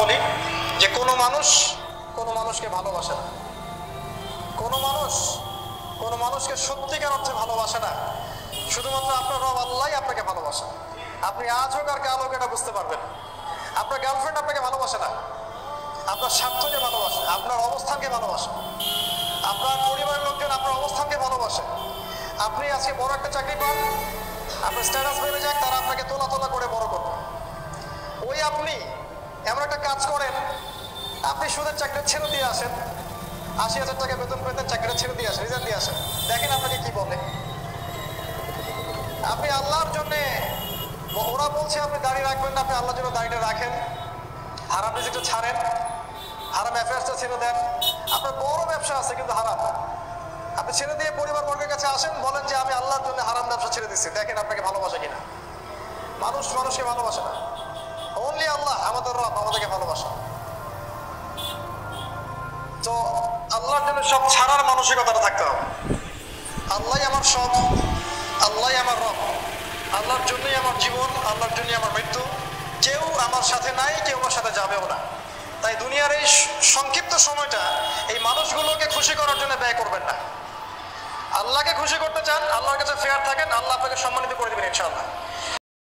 বলি যে কোনো মানুষকে ভালোবাসে না, কোনো মানুষকে সত্যিকার অর্থে ভালোবাসে না। শুধুমাত্র আপনার রব আল্লাহই আপনাকে ভালোবাসে। আপনি আজ হোক আর কাল হোক এটা বুঝতে পারবেন। আপনার গার্লফ্রেন্ড আপনাকে ভালোবাসে না, আপনার স্বার্থকে ভালোবাসে, আপনার অবস্থানকে ভালোবাসে, আপনার পরিবারের লোকজন আপনার অবস্থানকে ভালোবাসে। আপনি আজকে বড় একটা চাকরি পান, আপনার স্ট্যাটাস বেড়ে যাক, তারা আপনাকে তোলা তোলা করে বড় করবে। ওই আপনি এমন একটা কাজ করেন, আপনি সুদের চাকরিটা ছেড়ে দিয়ে আসেন, ৮০,০০০ টাকা বেতন পেতেন, চাকরিটা ছেড়ে দিয়ে আসেন, রিজাইন দিয়ে আসেন, দেখেন আপনাকে কি বলে। আপনি আল্লাহর জন্যে, ওরা বলছে আপনি দাঁড়িয়ে রাখবেন না, আপনি আল্লাহর জন্য দাঁড়িয়ে রাখেন, হারাম রিজিকটা ছাড়েন, হারাম অ্যাফেয়ার্সটা ছেড়ে দেন। আপনার বড় ব্যবসা আছে কিন্তু হারাম, আপনি ছেড়ে দিয়ে পরিবার বর্গের কাছে আসেন, বলেন যে আমি আল্লাহর জন্য হারাম ব্যবসা ছেড়ে দিচ্ছি, দেখেন আপনাকে ভালোবাসে কিনা। মানুষকে ভালোবাসে না, অনলি আল্লাহ আমাদের রব আমাদেরকে ভালোবাসে। তো আল্লাহর জন্য সব ছাড়ার মানসিকতাটা থাকতে হবে। আল্লাহই আমার সব, আল্লাহই আমার রব, আল্লাহর জন্যই আমার জীবন, আল্লাহর জন্যই আমার মৃত্যু। কেউ আমার সাথে নাই, কেউ আমার সাথে যাবেও না। তাই দুনিয়ার এই সংক্ষিপ্ত সময়টা এই মানুষগুলোকে খুশি করার জন্য ব্যয় করবেন না। আল্লাহকে খুশি করতে চান, আল্লাহর কাছে ফেয়ার থাকেন, আল্লাহ আপনাকে সম্মানিত করে দেবেন ইনশাআল্লাহ।